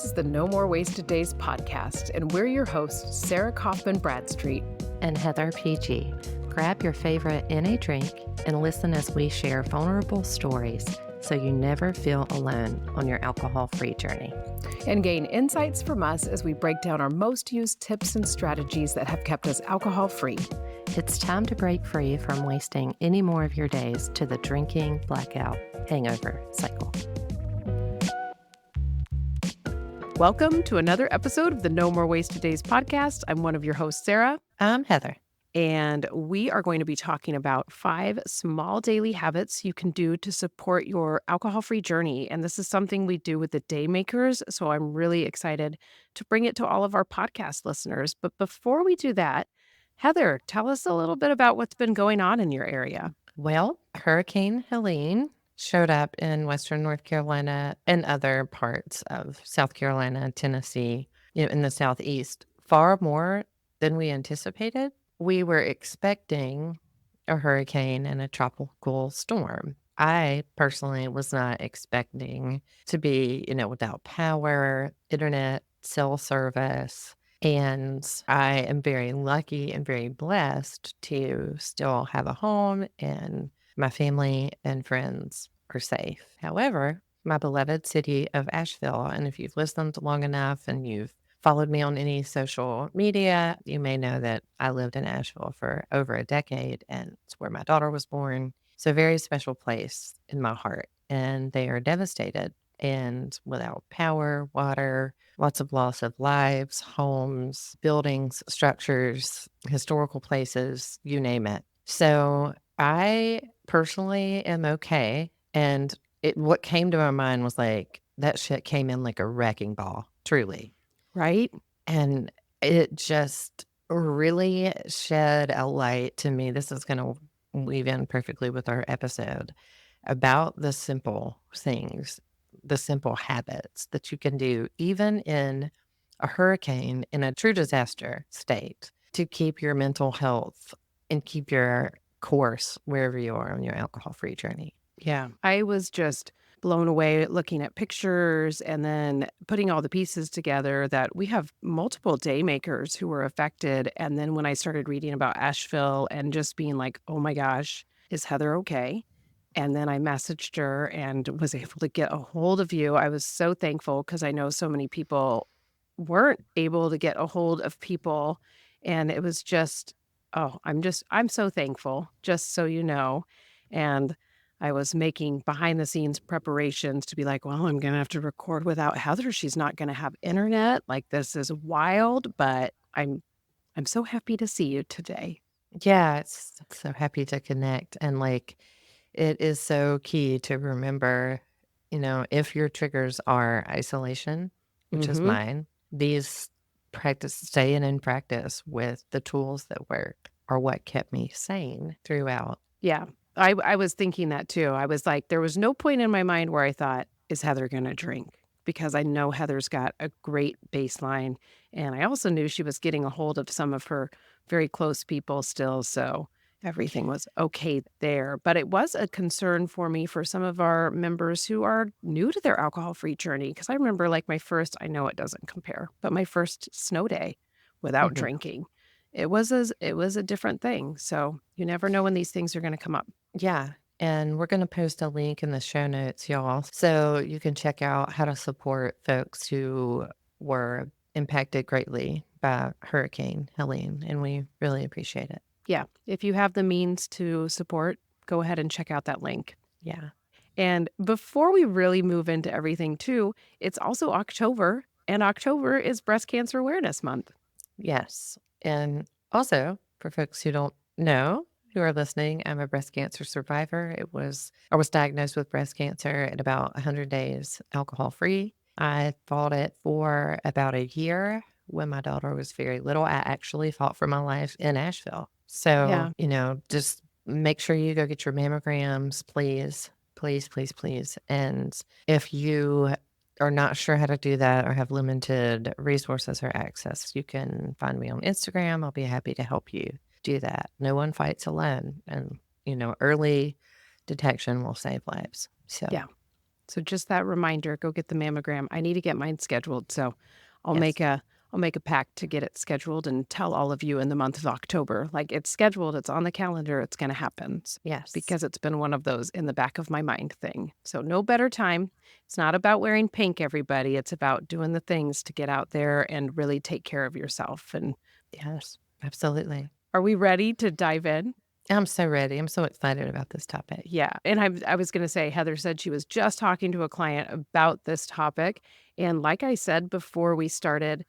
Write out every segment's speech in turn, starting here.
is the No More Wasted Days podcast, and we're your hosts, Sarah Kaufman Bradstreet and Heather PG. Grab your favorite NA drink and listen as we share vulnerable stories so you never feel alone on your alcohol-free journey. And gain insights from us as we break down our most used tips and strategies that have kept us alcohol-free. It's time to break free from wasting any more of your days to the drinking, blackout, hangover cycle. Welcome to another episode of the No More Wasted Days podcast. I'm one of your hosts, Sarah. I'm Heather. And we are going to be talking about 5 small daily habits you can do to support your alcohol-free journey. And this is something we do with the Day Makers. So I'm really excited to bring it to all of our podcast listeners. But before we do that, Heather, tell us a little bit about what's been going on in your area. Well, Hurricane Helene showed up in Western North Carolina and other parts of South Carolina, Tennessee, in the Southeast, far more than we anticipated. We were expecting a hurricane and a tropical storm. I personally was not expecting to be, without power, internet, cell service. And I am very lucky and very blessed to still have a home, and my family and friends are safe. However, my beloved city of Asheville, and if you've listened long enough and you've followed me on any social media, you may know that I lived in Asheville for over a decade, and it's where my daughter was born. So a very special place in my heart. And they are devastated and without power, water, lots of loss of lives, homes, buildings, structures, historical places, you name it. So I personally am okay. And what came to my mind was like, that shit came in like a wrecking ball, truly. Right? And it just really shed a light to me. This is going to weave in perfectly with our episode about the simple things, the simple habits that you can do, even in a hurricane, in a true disaster state, to keep your mental health and keep your course wherever you are on your alcohol-free journey. Yeah, I was just blown away looking at pictures and then putting all the pieces together that we have multiple day makers who were affected. And then when I started reading about Asheville and just being like, oh my gosh, is Heather okay? And then I messaged her and was able to get a hold of you. I was so thankful because I know so many people weren't able to get a hold of people. And it was just, I'm so thankful, just so you know. And I was making behind the scenes preparations to be like, well, I'm going to have to record without Heather. She's not going to have internet. Like, this is wild, but I'm so happy to see you today. Yeah, it's so happy to connect. And like, it is so key to remember, if your triggers are isolation, which is mine, these staying in practice with the tools that work are what kept me sane throughout. Yeah. I was thinking that too. I was like, there was no point in my mind where I thought, is Heather going to drink? Because I know Heather's got a great baseline. And I also knew she was getting a hold of some of her very close people still. So everything was okay there. But it was a concern for me for some of our members who are new to their alcohol-free journey. Because I remember like I know it doesn't compare, but my first snow day without drinking. It was a different thing. So you never know when these things are going to come up. Yeah. And we're going to post a link in the show notes, y'all, so you can check out how to support folks who were impacted greatly by Hurricane Helene. And we really appreciate it. Yeah. If you have the means to support, go ahead and check out that link. Yeah. And before we really move into everything too, it's also October, and October is Breast Cancer Awareness Month. Yes. And also, for folks who don't know, who are listening, I'm a breast cancer survivor. I was diagnosed with breast cancer at about 100 days alcohol-free. I fought it for about a year when my daughter was very little. I actually fought for my life in Asheville. So, just make sure you go get your mammograms, please, please, please, please. And if you are not sure how to do that or have limited resources or access, you can find me on Instagram. I'll be happy to help you do that. No one fights alone. And, early detection will save lives. So, yeah. So just that reminder, go get the mammogram. I need to get mine scheduled, so I'll Yes. make a I'll make a pact to get it scheduled and tell all of you in the month of October. Like it's scheduled, it's on the calendar, it's going to happen Yes. because it's been one of those in the back of my mind thing. So no better time. It's not about wearing pink, everybody. It's about doing the things to get out there and really take care of yourself. And Yes. Absolutely. are we ready to dive in? I'm so ready. I'm so excited about this topic. Yeah, and I was gonna say, Heather said she was just talking to a client about this topic, and like I said before we started,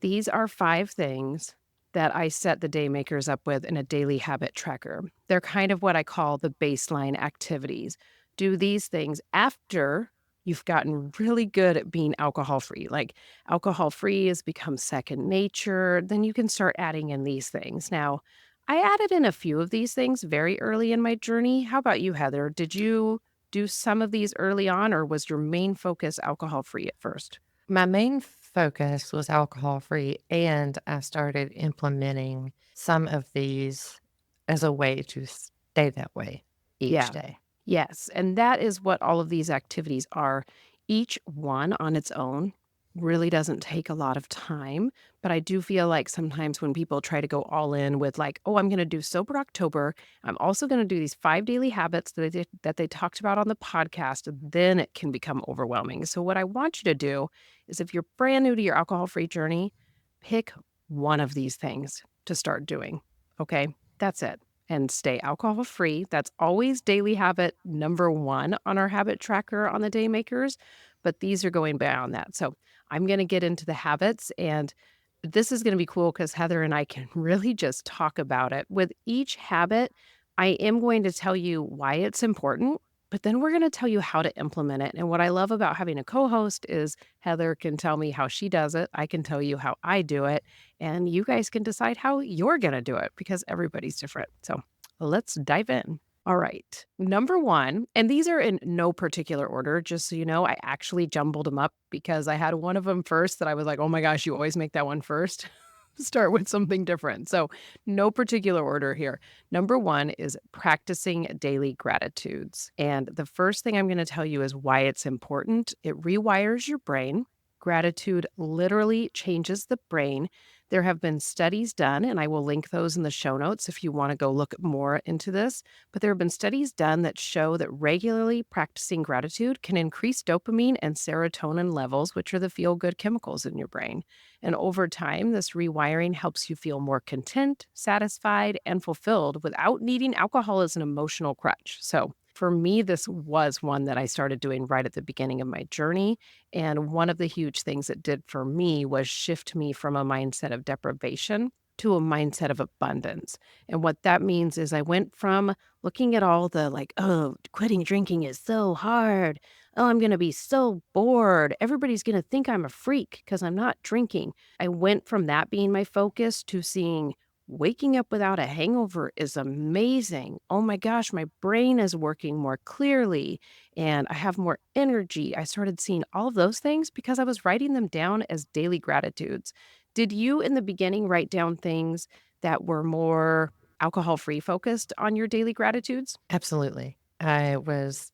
these are 5 things that I set the day makers up with in a daily habit tracker. They're kind of what I call the baseline activities. Do these things after you've gotten really good at being alcohol-free. Like, alcohol-free has become second nature, then you can start adding in these things. Now, I added in a few of these things very early in my journey. How about you, Heather? Did you do some of these early on, or was your main focus alcohol-free at first? My main focus was alcohol free, and I started implementing some of these as a way to stay that way each Yeah. day. Yes, and that is what all of these activities are. Each one on its own really doesn't take a lot of time, but I do feel like sometimes when people try to go all in with like, "Oh, I'm gonna do sober October. I'm also gonna do these 5 daily habits that they talked about on the podcast," then it can become overwhelming. So what I want you to do is if you're brand new to your alcohol-free journey, pick one of these things to start doing, okay? That's it, and stay alcohol free. That's always daily habit number 1 on our habit tracker on the day makers, but these are going beyond that. So I'm going to get into the habits, and this is going to be cool because Heather and I can really just talk about it. With each habit, I am going to tell you why it's important, but then we're going to tell you how to implement it. And what I love about having a co host is Heather can tell me how she does it. I can tell you how I do it. And you guys can decide how you're going to do it because everybody's different. So let's dive in. All right. Number 1, and these are in no particular order, just so you know, I actually jumbled them up because I had one of them first that I was like, "Oh my gosh, you always make that one first." Start with something different. So, no particular order here. Number 1 is practicing daily gratitudes. And the first thing I'm going to tell you is why it's important. It rewires your brain. Gratitude literally changes the brain. There have been studies done, and I will link those in the show notes if you want to go look more into this. But there have been studies done that show that regularly practicing gratitude can increase dopamine and serotonin levels, which are the feel good chemicals in your brain. And over time, this rewiring helps you feel more content, satisfied, and fulfilled without needing alcohol as an emotional crutch. So, for me, this was one that I started doing right at the beginning of my journey. And one of the huge things it did for me was shift me from a mindset of deprivation to a mindset of abundance. And what that means is I went from looking at all the like, oh, quitting drinking is so hard. Oh, I'm going to be so bored. Everybody's going to think I'm a freak because I'm not drinking. I went from that being my focus to seeing waking up without a hangover is amazing. Oh my gosh, my brain is working more clearly and I have more energy. I started seeing all of those things because I was writing them down as daily gratitudes. Did you in the beginning write down things that were more alcohol free focused on your daily gratitudes? Absolutely. It was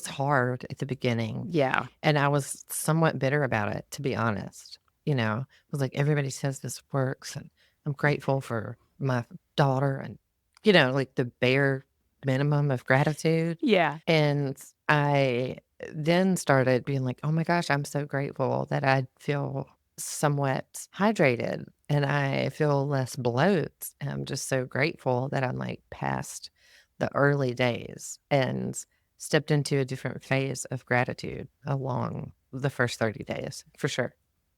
hard at the beginning, Yeah. and I was somewhat bitter about it, to be honest. I was like, everybody says this works, and I'm grateful for my daughter and, like the bare minimum of gratitude. Yeah. And I then started being like, oh my gosh, I'm so grateful that I feel somewhat hydrated and I feel less bloat. And I'm just so grateful that I'm like past the early days and stepped into a different phase of gratitude along the first 30 days for sure.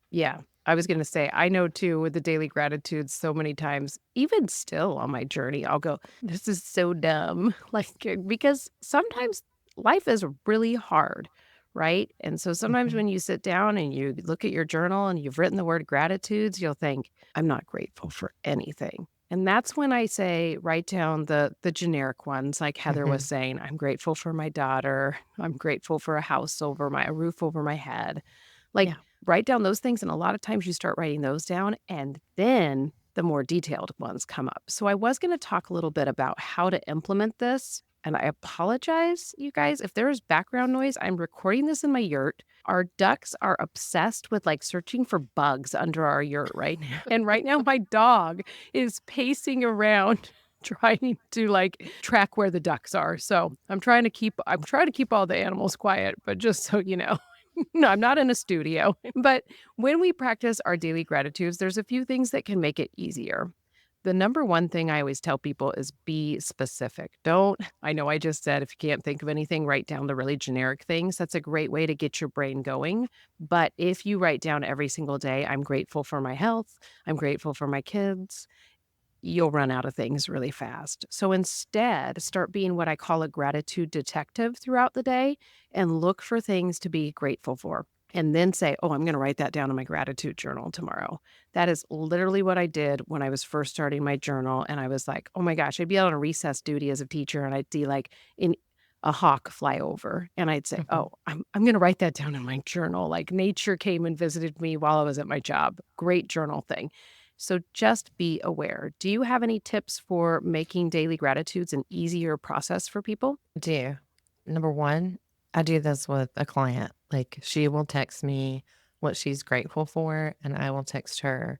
Yeah. I was going to say, I know too with the daily gratitudes so many times, even still on my journey, I'll go, this is so dumb. Because sometimes life is really hard, right? And so sometimes Mhm. when you sit down and you look at your journal and you've written the word gratitudes, you'll think, I'm not grateful for anything. And that's when I say, write down the generic ones, like Heather was Mhm. saying, I'm grateful for my daughter. I'm grateful for a roof over my head. Like, Yeah. write down those things, and a lot of times you start writing those down, and then the more detailed ones come up. So I was gonna talk a little bit about how to implement this. And I apologize, you guys, if there is background noise. I'm recording this in my yurt. Our ducks are obsessed with like searching for bugs under our yurt right now. And right now, my dog is pacing around trying to like track where the ducks are. So I'm trying to keep all the animals quiet, but just so you know. No, I'm not in a studio. But when we practice our daily gratitudes, there's a few things that can make it easier. The number one thing I always tell people is be specific. Don't, I know I just said if you can't think of anything, write down the really generic things. That's a great way to get your brain going. But if you write down every single day, I'm grateful for my health, I'm grateful for my kids, you'll run out of things really fast. So instead, start being what I call a gratitude detective throughout the day and look for things to be grateful for. And then say, oh, I'm going to write that down in my gratitude journal tomorrow. That is literally what I did when I was first starting my journal. And I was like, oh my gosh, I'd be out on recess duty as a teacher and I'd see like in a hawk fly over. And I'd say, Mhm. oh, I'm going to write that down in my journal. Like nature came and visited me while I was at my job. Great journal thing. So just be aware. Do you have any tips for making daily gratitudes an easier process for people? Do. Number 1, I do this with a client. Like, she will text me what she's grateful for, and I will text her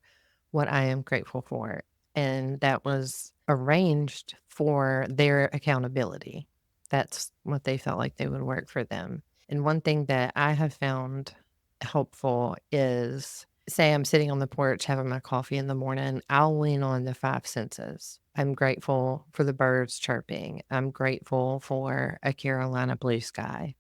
what I am grateful for. And that was arranged for their accountability. That's what they felt like they would work for them. And one thing that I have found helpful is, say I'm sitting on the porch having my coffee in the morning, I'll lean on the 5 senses. I'm grateful for the birds chirping. I'm grateful for a Carolina blue sky.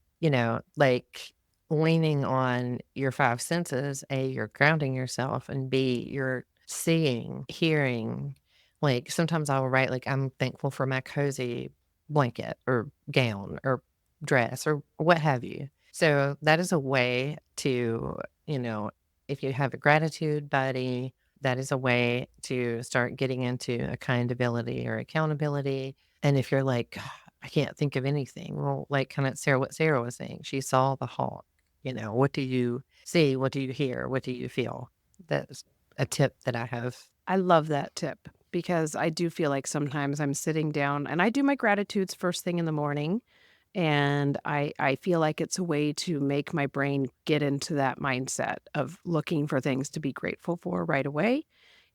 Like leaning on your 5 senses, A, you're grounding yourself, and B, you're seeing, hearing. Like sometimes I will write, like, I'm thankful for my cozy blanket or gown or dress or what have you. So that is a way to, if you have a gratitude buddy, that is a way to start getting into accountability or accountability. And if you're like, I can't think of anything, well, like kind of Sarah, what Sarah was saying, she saw the hawk. What do you see? What do you hear? What do you feel? That's a tip that I have. I love that tip because I do feel like sometimes I'm sitting down and I do my gratitudes first thing in the morning. And I feel like it's a way to make my brain get into that mindset of looking for things to be grateful for right away.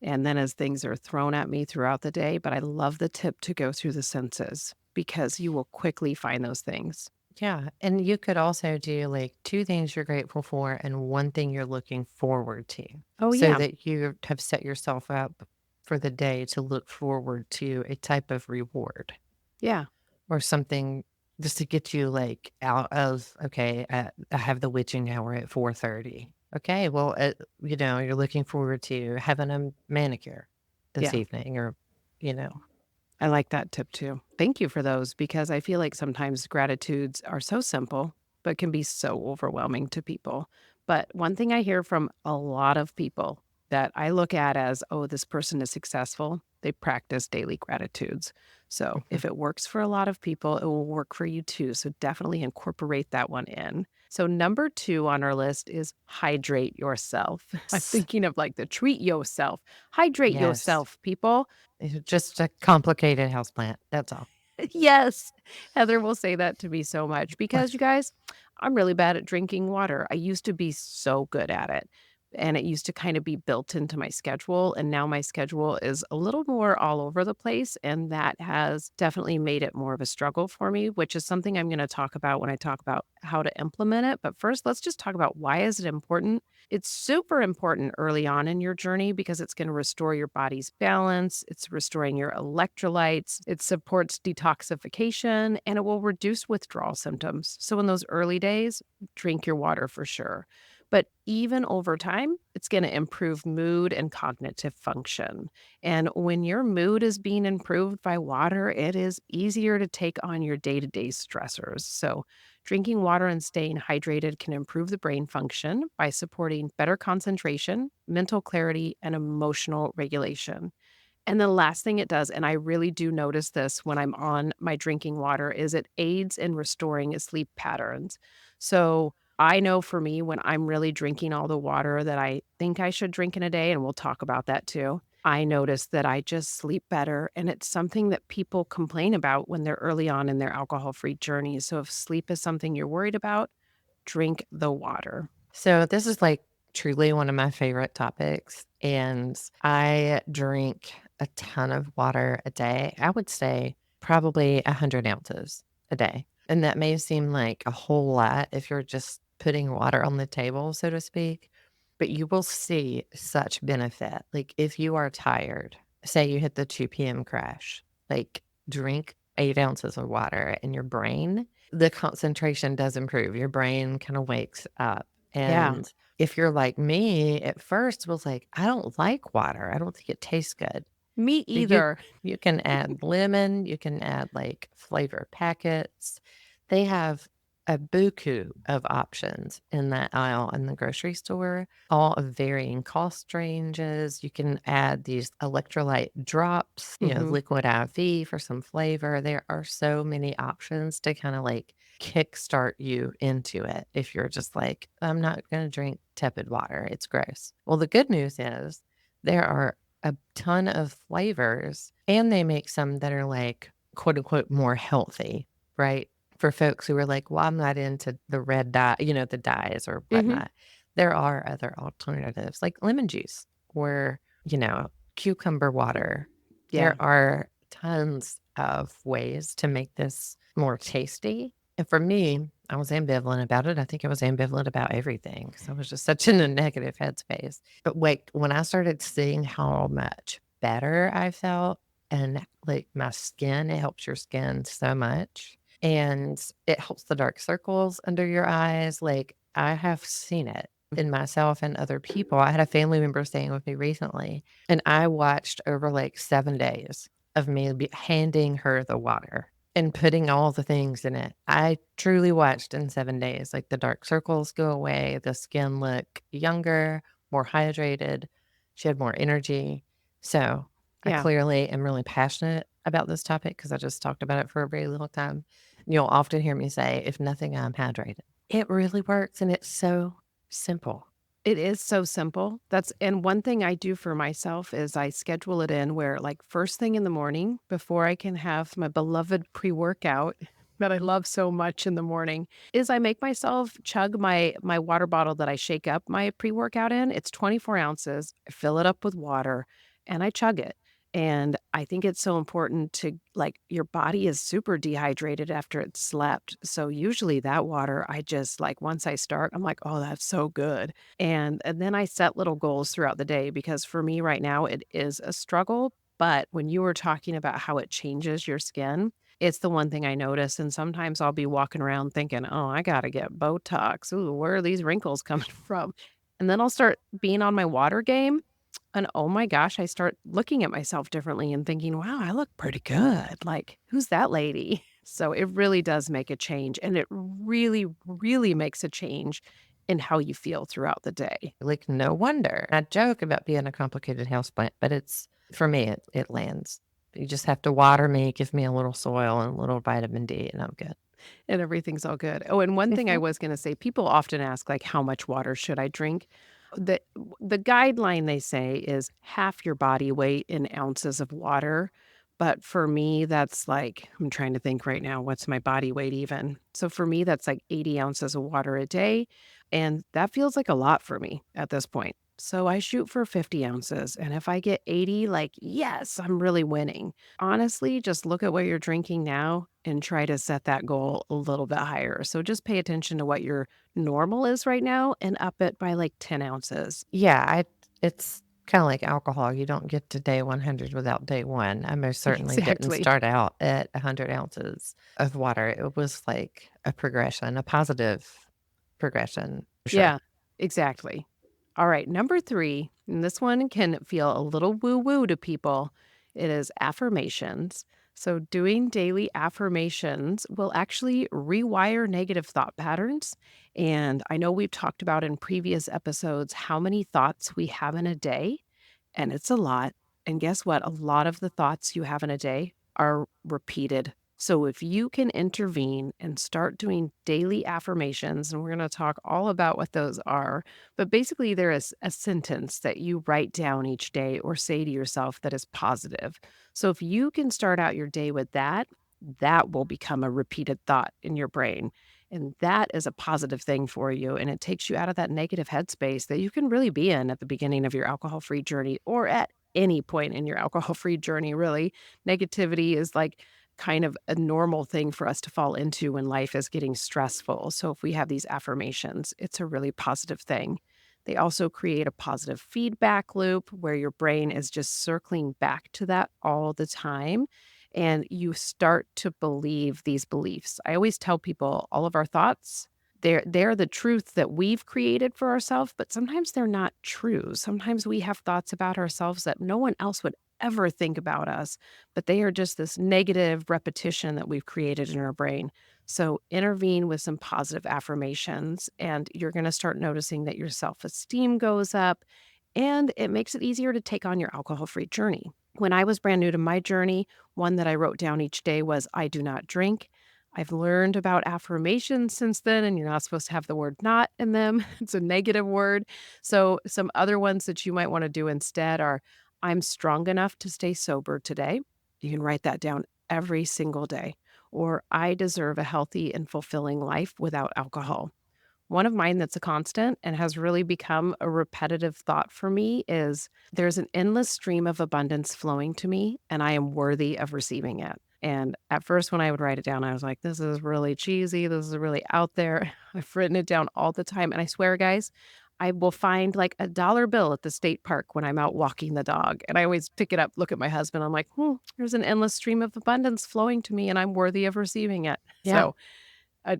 And then as things are thrown at me throughout the day, but I love the tip to go through the senses because you will quickly find those things. Yeah. And you could also do like 2 things you're grateful for and 1 thing you're looking forward to, Oh, so yeah. that you have set yourself up for the day to look forward to a type of reward Yeah. or something just to get you like out of, okay, I have the witching hour at 4:30. Okay. Well, you're looking forward to having a manicure this Yeah. evening or, you know, I like that tip too. Thank you for those because I feel like sometimes gratitudes are so simple, but can be so overwhelming to people. But one thing I hear from a lot of people that I look at as, oh, this person is successful, they practice daily gratitudes. So mhm. if it works for a lot of people, it will work for you too. So definitely incorporate that one in. So, number 2 on our list is hydrate yourself. I'm Yes. thinking of like the treat yourself. Hydrate Yes. yourself, people. It's just a complicated houseplant. That's all. Yes. Heather will say that to me so much because you guys, I'm really bad at drinking water. I used to be so good at it. And it used to kind of be built into my schedule. And now my schedule is a little more all over the place. And that has definitely made it more of a struggle for me, which is something I'm going to talk about when I talk about how to implement it. But first, let's just talk about why is it important. It's super important early on in your journey because it's going to restore your body's balance, it's restoring your electrolytes, it supports detoxification, and it will reduce withdrawal symptoms. So, in those early days, drink your water for sure. But even over time, it's going to improve mood and cognitive function. And when your mood is being improved by water, it is easier to take on your day to day stressors. So, drinking water and staying hydrated can improve the brain function by supporting better concentration, mental clarity, and emotional regulation. And the last thing it does, and I really do notice this when I'm on my drinking water, is it aids in restoring sleep patterns. So I know for me, when I'm really drinking all the water that I think I should drink in a day, and we'll talk about that too. I notice that I just sleep better, and it's something that people complain about when they're early on in their alcohol-free journey. So if sleep is something you're worried about, drink the water. So this is like truly one of my favorite topics. And I drink a ton of water a day. I would say probably 100 ounces a day. And that may seem like a whole lot if you're just putting water on the table, so to speak, but you will see such benefit. Like if you are tired, say you hit the 2 p.m. crash, like drink 8 ounces of water and your brain, the concentration does improve. Your brain kind of wakes up. Yeah, And if you're like me, at first was like, I don't like water. I don't think it tastes good. me But you either. you can add lemon, you can add, like, flavor packets. They have a buku of options in that aisle in the grocery store, all of varying cost ranges. You can add these electrolyte drops, Mhm. liquid IV for some flavor. There are so many options to kinda, like, kickstart you into it if you're just like, "I'm not gonna drink tepid water, it's gross." Well, the good news is there are a ton of flavors, and they make some that are, like, quote, unquote, "more healthy," right? For folks who are like, "Well, I'm not into the red dye," the dyes or Mhm. whatnot. There are other alternatives, like lemon juice or, cucumber water. Yeah. There are tons of ways to make this more tasty, and for me, I was ambivalent about it. I think I was ambivalent about everything because I was just such in a negative headspace. But wait, when I started seeing how much better I felt and like my skin, it helps your skin so much. And it helps the dark circles under your eyes. Like I have seen it in myself and other people. I had a family member staying with me recently, and I watched over like 7 days of me handing her the water and putting all the things in it. I truly watched in 7 days, like, the dark circles go away, the skin look younger, more hydrated, she had more energy. So, I Yeah. clearly am really passionate about this topic because I just talked about it for a very long time. You'll often hear me say, "If nothing, I'm hydrated." It really works, and it's so simple. It is so simple. And one thing I do for myself is I schedule it in where, like, first thing in the morning, before I can have my beloved pre-workout that I love so much in the morning, is I make myself chug my water bottle that I shake up my pre-workout in. It's 24 ounces. I fill it up with water, and I chug it. And I think it's so important to like, your body is super dehydrated after it's slept. So usually that water, I just like, once I start, I'm like, "Oh, that's so good." And then I set little goals throughout the day because for me right now, it is a struggle. But when you were talking about how it changes your skin, it's the one thing I notice. And sometimes I'll be walking around thinking, oh, I got to get Botox. Ooh, where are these wrinkles coming from? And then I'll start being on my water game. And oh my gosh, I start looking at myself differently and thinking, wow, I look pretty good. Like, who's that lady? So it really does make a change. And it really, really makes a change in how you feel throughout the day. Like, no wonder. I joke about being a complicated houseplant, but for me, it lands. You just have to water me, give me a little soil and a little vitamin D, and I'm good. And everything's all good. Oh, and one thing I Mhm. was gonna say, people often ask, like, how much water should I drink? The guideline they say is half your body weight in ounces of water, but for me, that's like I'm trying to think right now, what's my body weight even? So for me, that's like 80 ounces of water a day, and that feels like a lot for me at this point. So I shoot for 50 ounces, and if I get 80, like, yes, I'm really winning. Honestly, just look at what you're drinking now and try to set that goal a little bit higher. So just pay attention to what your normal is right now and up it by like 10 ounces. Yeah, it's kinda like alcohol. You don't get to day 100 without day 1. I most certainly didn't Exactly. start out at 100 ounces of water. It was like a progression, a positive progression, for sure. Yeah, exactly. All right, number 3, and this one can feel a little woo-woo to people. It is affirmations. So doing daily affirmations will actually rewire negative thought patterns. And I know we've talked about in previous episodes how many thoughts we have in a day, and it's a lot. And guess what? A lot of the thoughts you have in a day are repeated So, if you can intervene and start doing daily affirmations, and we're going to talk all about what those are, but basically, there is a sentence that you write down each day or say to yourself that is positive. So, if you can start out your day with that, that will become a repeated thought in your brain. And that is a positive thing for you. And it takes you out of that negative headspace that you can really be in at the beginning of your alcohol free journey or at any point in your alcohol free journey, really. Negativity is like kind of a normal thing for us to fall into when life is getting stressful. So if we have these affirmations, it's a really positive thing. They also create a positive feedback loop where your brain is just circling back to that all the time. And you start to believe these beliefs. I always tell people all of our thoughts, they're the truth that we've created for ourselves, but sometimes they're not true. Sometimes we have thoughts about ourselves that no one else would ever think about us, but they are just this negative repetition that we've created in our brain. So intervene with some positive affirmations, and you're going to start noticing that your self esteem goes up and it makes it easier to take on your alcohol free journey. When I was brand new to my journey, one that I wrote down each day was I do not drink. I've learned about affirmations since then, and you're not supposed to have the word not in them. It's a negative word. So, some other ones that you might want to do instead are I'm strong enough to stay sober today. You can write that down every single day. Or I deserve a healthy and fulfilling life without alcohol. One of mine that's a constant and has really become a repetitive thought for me is there's an endless stream of abundance flowing to me, and I am worthy of receiving it. And at first, when I would write it down, I was like, this is really cheesy. This is really out there. I've written it down all the time. And I swear, guys, I will find like a dollar bill at the state park when I'm out walking the dog. And I always pick it up, look at my husband. I'm like, there's an endless stream of abundance flowing to me, and I'm worthy of receiving it. Yeah. So,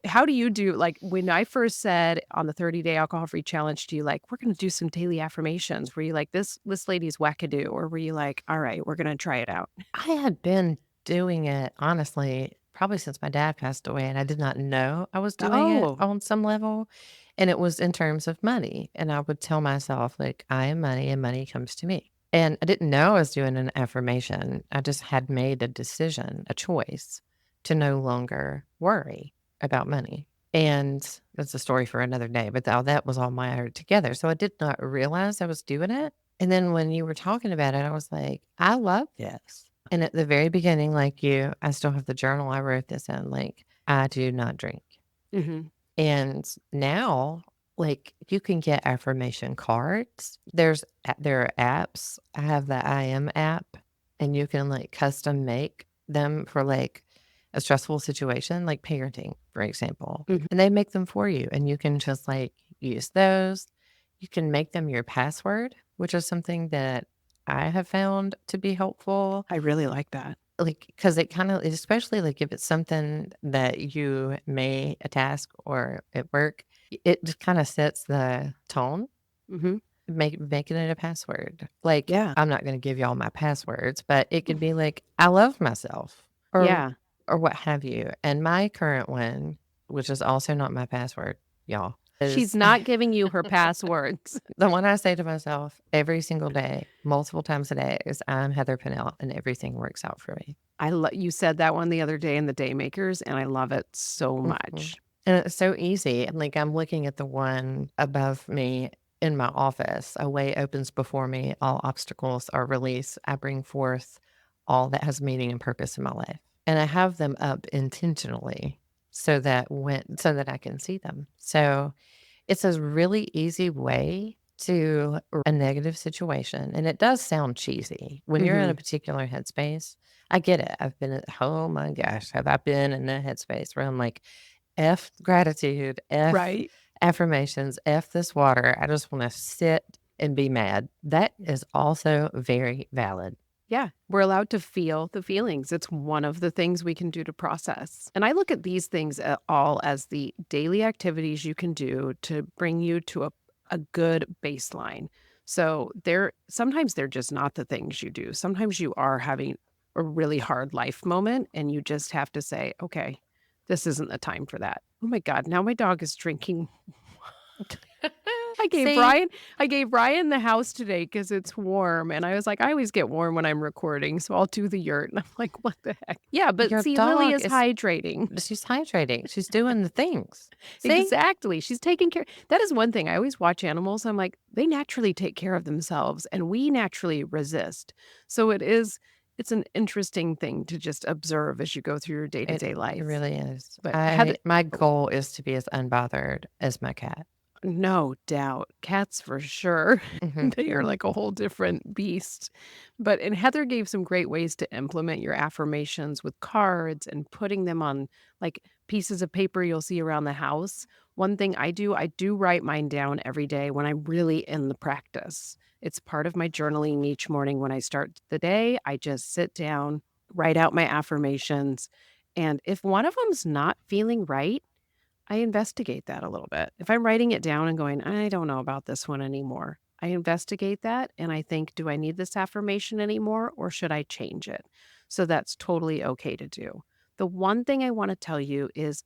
how do you do like, when I first said on the 30-day alcohol-free challenge to you, like, "We're gonna do some daily affirmations," were you like, "This lady's wackadoo," or were you like, "Alright, we're gonna try it out?" I had been doing it, honestly, probably since my dad passed away, and I did not know I was doing it Oh, on some level, and it was in terms of money, and I would tell myself, like, "I am money, and money comes to me." And I didn't know I was doing an affirmation. I just had made a decision, a choice to no longer worry about money. And that's a story for another day, but all that was all mired together. So I did not realize I was doing it. And then when you were talking about it, I was like, I love this. And at the very beginning, like you, I still have the journal I wrote this in, like, I do not drink. mhm. And now, like, you can get affirmation cards. There are apps. I have the I Am app, and you can, like, custom make them for, like, a stressful situation, like parenting, for example, Mhm. and they make them for you, and you can just, like, use those. You can make them your password, which is something that I have found to be helpful. I really like that. Like, because it kinda especially, like, if it's something that you may a task or at work, it just kinda sets the tone, Mhm. making it a password. Like, Yeah. I'm not gonna give y'all my passwords, but it could be like, "I love myself," Yeah. or what have you, and my current one, which is also not my password, y'all, She's is not giving you her passwords. the one I say to myself every single day, multiple times a day, is, "I'm Heather Pennell, and everything works out for me." You said that one the other day in the Daymakers, and I love it so Mhm. much. And it's so easy. And like I'm looking at the one above me in my office. A way opens before me. All obstacles are released. I bring forth all that has meaning and purpose in my life. And I have them up intentionally so that I can see them. So it's a really easy way to a negative situation, and it does sound cheesy. When you're in a Mhm. particular headspace, I get it. I've been at oh my gosh, have I been in that headspace where I'm like, F gratitude, F Right. affirmations, F this water. I just wanna sit and be mad. That is also very valid. Yeah, we're allowed to feel the feelings. It's one of the things we can do to process. And I look at these things all as the daily activities you can do to bring you to a good baseline. So sometimes they're just not the things you do. Sometimes you are having a really hard life moment and you just have to say, okay, this isn't the time for that. Oh my God, now my dog is drinking. I gave See, Ryan I gave Ryan the house today because it's warm, and I was like, "I always get warm when I'm recording, so I'll do the yurt." And I'm like, "What the heck?" Yeah, but your see, Lily dog is is hydrating. she's hydrating. She's doing the things. See? Exactly, she's taking care that is one thing, I always watch animals, I'm like, they naturally take care of themselves, and we naturally resist. So it's an interesting thing to just observe as you go through your It day-to-day it life. really is. But Heather My oh, goal is to be as unbothered as my cat. no doubt. Cats for sure. Mhm. They are like a whole different beast. And Heather gave some great ways to implement your affirmations with cards and putting them on like pieces of paper you'll see around the house. One thing I do write mine down every day when I'm really in the practice. It's part of my journaling each morning when I start the day. I just sit down, write out my affirmations. And if one of them's not feeling right, I investigate that a little bit. If I'm writing it down and going, I don't know about this one anymore, I investigate that and I think, do I need this affirmation anymore or should I change it? So that's totally okay to do. The one thing I want to tell you is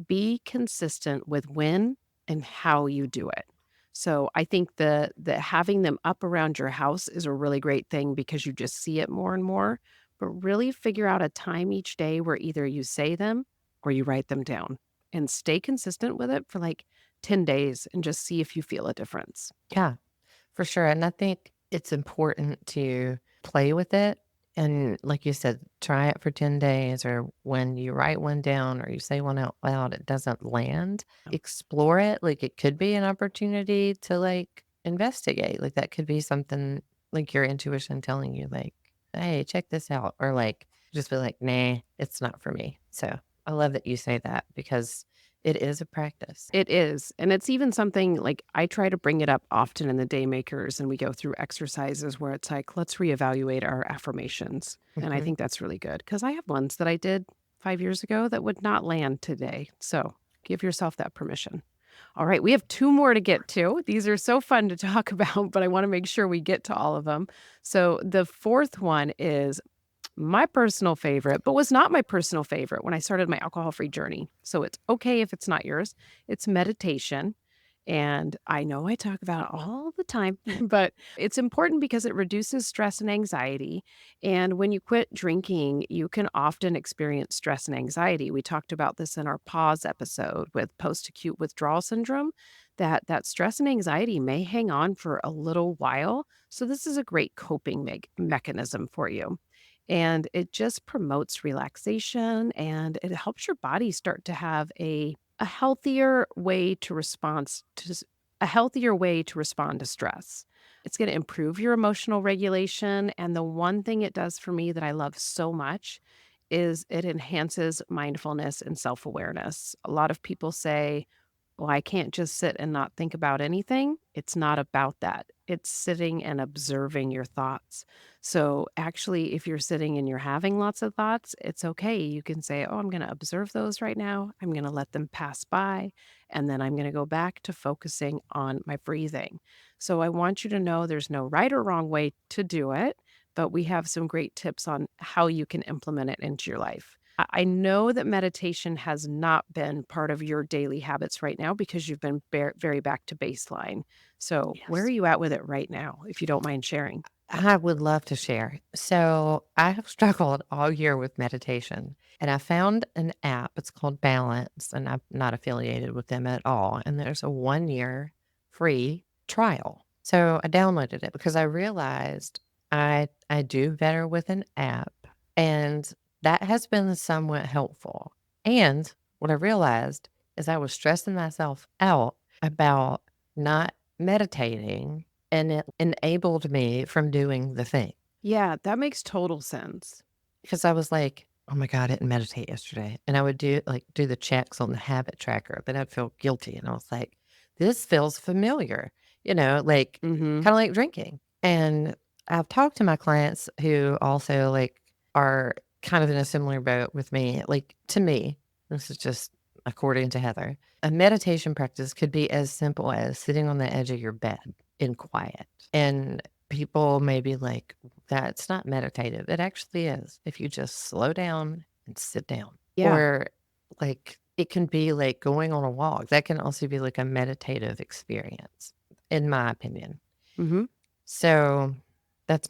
be consistent with when and how you do it. So I think the having them up around your house is a really great thing because you just see it more and more. But really figure out a time each day where either you say them or you write them down and stay consistent with it for like 10 days and just see if you feel a difference. Yeah. For sure, and I think it's important to play with it, and like you said, try it for 10 days, or when you write one down or you say one out loud, it doesn't land, explore it, like, it could be an opportunity to, like, investigate, like, that could be something, like, your intuition telling you, like, "Hey, check this out," or, like, just be like, "Nah, it's not for me." So, I love that you say that because it is a practice. It is, and it's even something like I try to bring it up often in the day makers and we go through exercises where it's like, let's reevaluate our affirmations. And I Mhm. think that's really good because I have ones that I did 5 years ago that would not land today. So give yourself that permission. All right, we have two more to get to. These are so fun to talk about, but I want to make sure we get to all of them. So the fourth one is my personal favorite, but was not my personal favorite when I started my alcohol-free journey. So it's okay if it's not yours. It's meditation. And I know I talk about it all the time, but it's important because it reduces stress and anxiety. And when you quit drinking, you can often experience stress and anxiety. We talked about this in our pause episode with post-acute withdrawal syndrome, that stress and anxiety may hang on for a little while. So this is a great coping mechanism for you. And it just promotes relaxation and it helps your body start to have a healthier way to a healthier way to respond to stress. It's going to improve your emotional regulation. And the one thing it does for me that I love so much is it enhances mindfulness and self awareness. A lot of people say, well, I can't just sit and not think about anything. It's not about that. It's sitting and observing your thoughts. So, actually, if you're sitting and you're having lots of thoughts, it's okay. You can say, oh, I'm going to observe those right now. I'm going to let them pass by. And then I'm going to go back to focusing on my breathing. So, I want you to know there's no right or wrong way to do it, but we have some great tips on how you can implement it into your life. I know that meditation has not been part of your daily habits right now because you've been very back to baseline. So, where are Yes. you at with it right now, if you don't mind sharing? I would love to share. So, I have struggled all year with meditation, and I found an app. It's called Balance, and I'm not affiliated with them at all. And there's a 1 year free trial. So, I downloaded it because I realized I do better with an app, and that has been somewhat helpful. And what I realized is I was stressing myself out about not meditating, and it enabled me from doing the thing Yeah, that makes total sense. because I was like, "Oh my god, I didn't meditate yesterday." And I would do the checks on the habit tracker, then I'd feel guilty, and I was like, "This feels familiar," like, Mhm. kinda like drinking. And I've talked to my clients who also, like, are kind of in a similar boat with me. Like, to me, this is just according to Heather, a meditation practice could be as simple as sitting on the edge of your bed in quiet. And people may be like, that's not meditative. It actually is if you just slow down and sit down. Yeah. Or like it can be like going on a walk. That can also be like a meditative experience. in my opinion. Mhm. So that's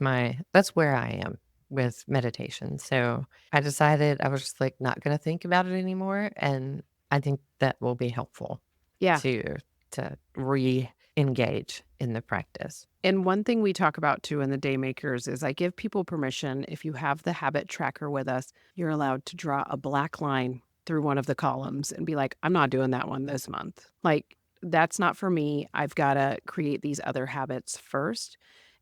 where I am with meditation. So I decided I was just like not going to think about it anymore, and I think that will be helpful Yeah. to re-engage in the practice. And one thing we talk about too in the day makers is I give people permission. If you have the habit tracker with us, you're allowed to draw a black line through one of the columns and be like, I'm not doing that one this month. Like, that's not for me. I've got to create these other habits first.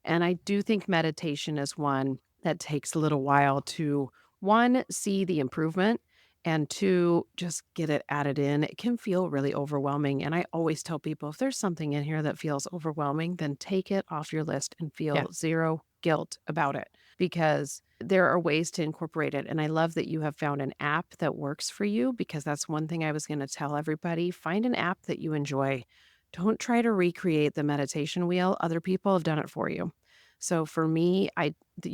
And I do think meditation is one that takes a little while to, one, see the improvement, and two, just get it added in. It can feel really overwhelming. And I always tell people if there's something in here that feels overwhelming, then take it off your list and Yeah. feel zero guilt about it because there are ways to incorporate it. And I love that you have found an app that works for you because that's one thing I was going to tell everybody. Find an app that you enjoy. Don't try to recreate the meditation wheel. Other people have done it for you. So for me, I do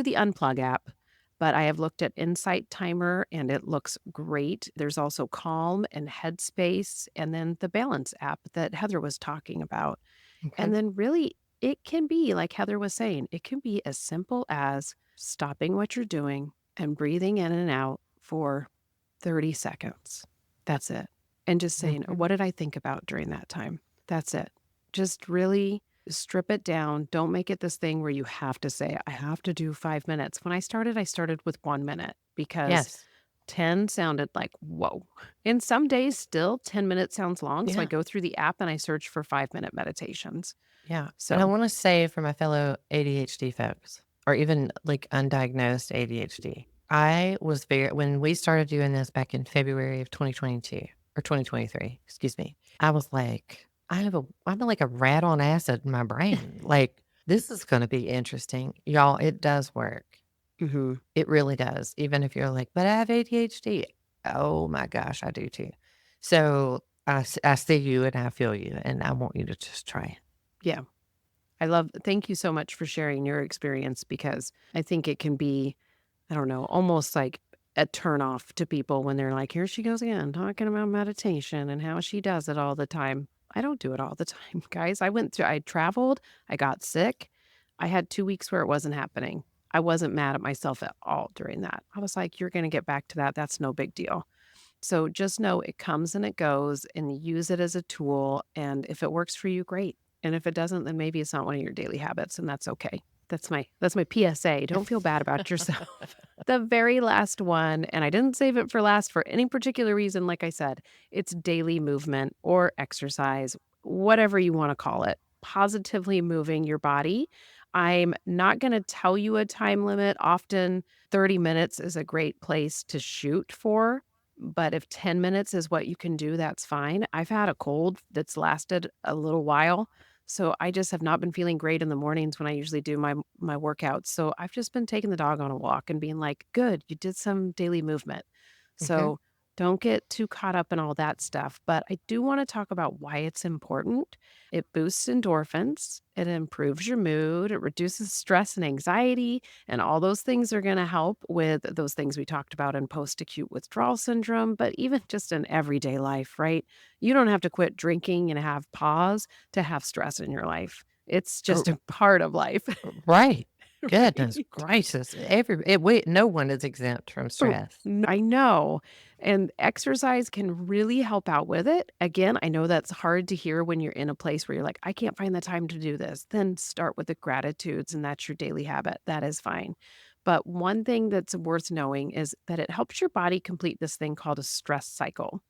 the unplug app, but I have looked at Insight Timer and it looks great. There's also Calm and Headspace, and then the Balance app that Heather was talking about. Okay. And then really, it can be like Heather was saying, it can be as simple as stopping what you're doing and breathing in and out for 30 seconds. That's it. And just saying, Mhm. what did I think about during that time? That's it. Just really strip it down. Don't make it this thing where you have to say, I have to do 5 minutes. When I started with 1 minute because Yes. 10 sounded like, whoa. And some days still 10 minutes sounds long. So I Yeah. go through the app and I search for 5-minute meditations. Yeah. And I So, want to say for my fellow ADHD folks, or even like undiagnosed ADHD, I was when we started doing this back in February of 2022 or 2023, excuse me, I was like, I'm like a rat on acid in my brain. Like, this is going to be interesting. Y'all, it does work. mhm. It really does. Even if you're like, but I have ADHD. Oh my gosh, I do too. So I see you and I feel you, and I want you to just try it. Yeah. Thank you so much for sharing your experience because I think it can be, I don't know, almost like a turnoff to people when they're like, here she goes again, talking about meditation and how she does it all the time. I don't do it all the time, guys. I traveled, I got sick. I had 2 weeks where it wasn't happening. I wasn't mad at myself at all during that. I was like, you're going to get back to that. That's no big deal. So just know it comes and it goes and use it as a tool. And if it works for you, great. And if it doesn't, then maybe it's not one of your daily habits and that's okay. That's my PSA. Don't feel bad about yourself. The very last one, and I didn't save it for last for any particular reason, like I said, it's daily movement or exercise, whatever you want to call it. Positively moving your body. I'm not going to tell you a time limit. Often 30 minutes is a great place to shoot for. But if 10 minutes is what you can do, that's fine. I've had a cold that's lasted a little while. So I just have not been feeling great in the mornings when I usually do my workouts. So I've just been taking the dog on a walk and being like, "Good, you did some daily movement." Okay. So don't get too caught up in all that stuff, but I do want to talk about why it's important. It boosts endorphins, it improves your mood, it reduces stress and anxiety, and all those things are going to help with those things we talked about in post acute withdrawal syndrome, but even just in everyday life, right? You don't have to quit drinking and have pause to have stress in your life. It's just Oh, a part of life, right. Goodness right? gracious. No one is exempt from Oh, stress. I know. And exercise can really help out with it. Again, I know that's hard to hear when you're in a place where you're like, I can't find the time to do this. Then start with the gratitudes, and that's your daily habit. That is fine. But one thing that's worth knowing is that it helps your body complete this thing called a stress cycle.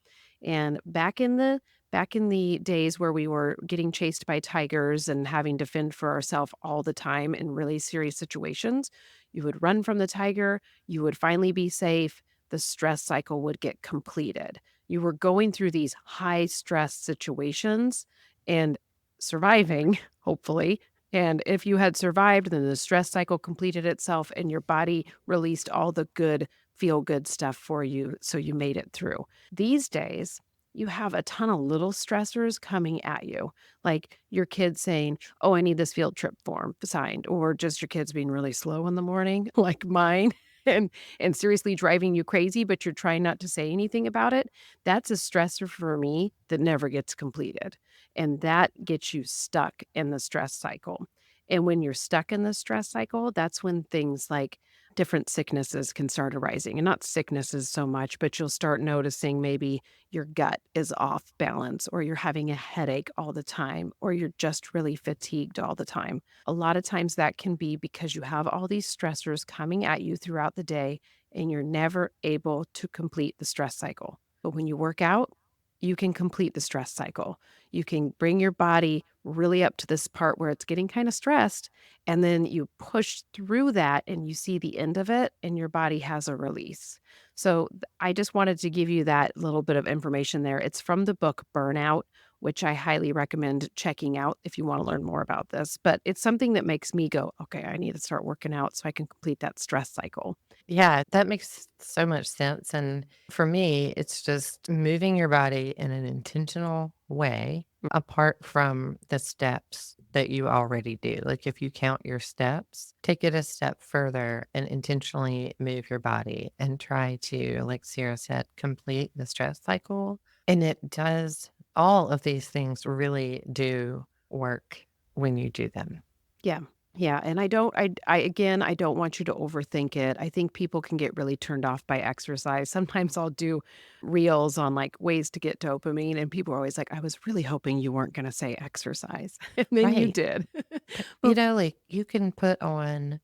And back in the days where we were getting chased by tigers and having to fend for ourselves all the time in really serious situations, you would run from the tiger, you would finally be safe, the stress cycle would get completed. You were going through these high stress situations and surviving, hopefully. And if you had survived, then the stress cycle completed itself and your body released all the good, feel good stuff for you. So you made it through. These days, you have a ton of little stressors coming at you, like your kids saying, oh, I need this field trip form signed, or just your kids being really slow in the morning, like mine, and and seriously driving you crazy, but you're trying not to say anything about it. That's a stressor for me that never gets completed. and that gets you stuck in the stress cycle. And when you're stuck in the stress cycle, that's when things like different sicknesses can start arising. And not sicknesses so much, but you'll start noticing maybe your gut is off balance, or you're having a headache all the time, or you're just really fatigued all the time. A lot of times that can be because you have all these stressors coming at you throughout the day and you're never able to complete the stress cycle. But when you work out, you can complete the stress cycle. You can bring your body really up to this part where it's getting kind of stressed, and then you push through that and you see the end of it, and your body has a release. So I just wanted to give you that little bit of information there. It's from the book Burnout, which I highly recommend checking out if you want to learn more about this. But it's something that makes me go, okay, I need to start working out so I can complete that stress cycle. Yeah, that makes so much sense, and for me, it's just moving your body in an intentional way apart from the steps that you already do. Like, if you count your steps, take it a step further and intentionally move your body and try to, like Sarah said, complete the stress cycle, and it does all of these things really do work when you do them. Yeah. Yeah, and I again, I don't want you to overthink it. I think people can get really turned off by exercise. Sometimes I'll do reels on, like, ways to get dopamine, and people are always like, "I was really hoping you weren't gonna say exercise." And then you Right. did. You Well, know, like, you can put on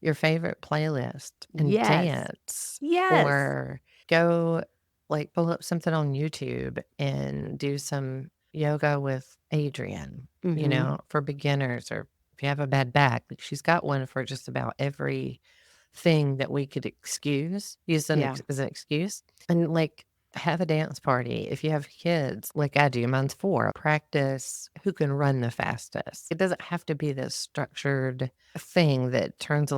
your favorite playlist and yes. dance Yes. or go, like, pull up something on YouTube and do some yoga with Adrienne, Mhm. for beginners, or if you have a bad back, like, she's got one for just about every thing that we could use Yeah. as an excuse. And, like, have a dance party. If you have kids, like I do, mine's 4, practice who can run the fastest. It doesn't have to be this structured thing that turns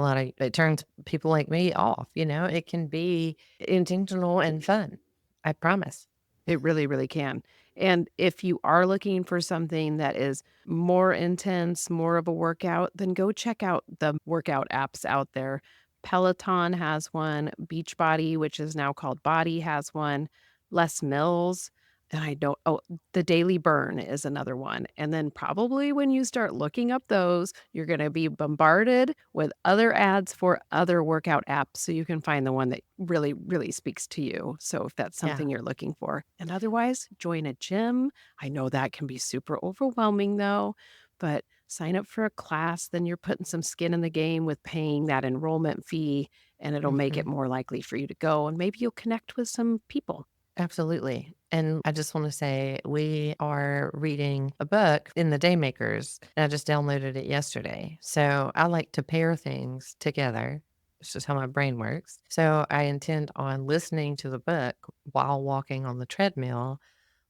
people like me off, It can be intentional and fun. I promise. It really, really can. And if you are looking for something that is more intense, more of a workout, then go check out the workout apps out there. Peloton has one, Beachbody, which is now called Body, has one, Les Mills. And I don't, oh, the Daily Burn is another one. And then probably when you start looking up those, you're going to be bombarded with other ads for other workout apps. So you can find the one that really, really speaks to you. So if that's Yeah, something you're looking for. And otherwise, join a gym. I know that can be super overwhelming though, but sign up for a class. Then you're putting some skin in the game with paying that enrollment fee, and it'll make it mhm. more likely for you to go. And maybe you'll connect with some people. Absolutely. And I just want to say we are reading a book in the Daymakers, and I just downloaded it yesterday. So I like to pair things together. It's just how my brain works. So I intend on listening to the book while walking on the treadmill,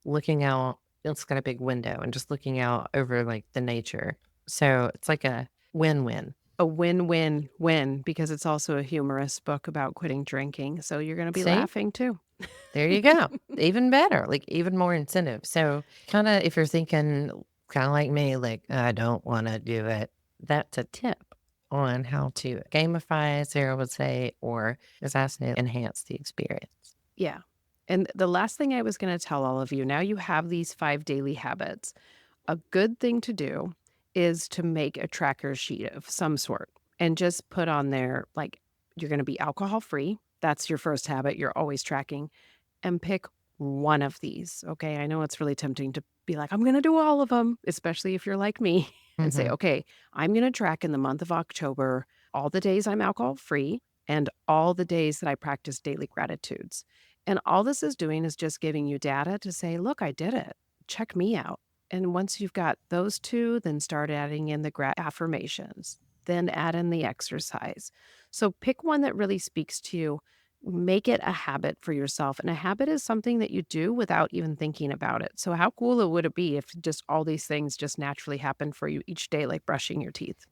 looking out. It's got a big window and just looking out over like the nature. So it's like a win-win. A win-win-win because it's also a humorous book about quitting drinking. So you're going to be See? laughing too. There you go. Even better, like, even more incentive. So, kinda if you're thinking kinda like me, like, "I don't wanna do it," that's a tip on how to gamify, Sarah would say, or, as I say, enhance the experience. Yeah. And the last thing I was going to tell all of you, now you have these 5 daily habits. A good thing to do is to make a tracker sheet of some sort and just put on there, like, you're going to be alcohol free. That's your first habit. You're always tracking, and pick one of these. Okay. I know it's really tempting to be like, I'm going to do all of them, especially if you're like me, and say, Mhm. okay, I'm going to track in the month of October all the days I'm alcohol free and all the days that I practice daily gratitudes. And all this is doing is just giving you data to say, look, I did it. Check me out. And once you've got those two, then start adding in the affirmations, then add in the exercise. So pick one that really speaks to you. Make it a habit for yourself. And a habit is something that you do without even thinking about it. So, how cool would it be if just all these things just naturally happen for you each day, like brushing your teeth?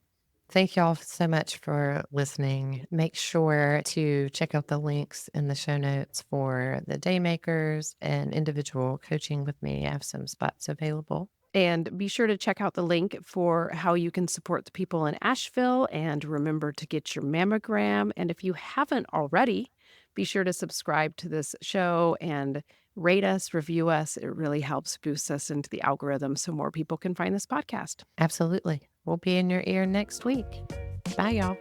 Thank y'all so much for listening. Make sure to check out the links in the show notes for the Daymakers and individual coaching with me. I have some spots available. And be sure to check out the link for how you can support the people in Asheville, and remember to get your mammogram. And if you haven't already, be sure to subscribe to this show and Rate us, review us. It really helps boost us into the algorithm so more people can find this podcast. Absolutely. We'll be in your ear next week. Bye, y'all.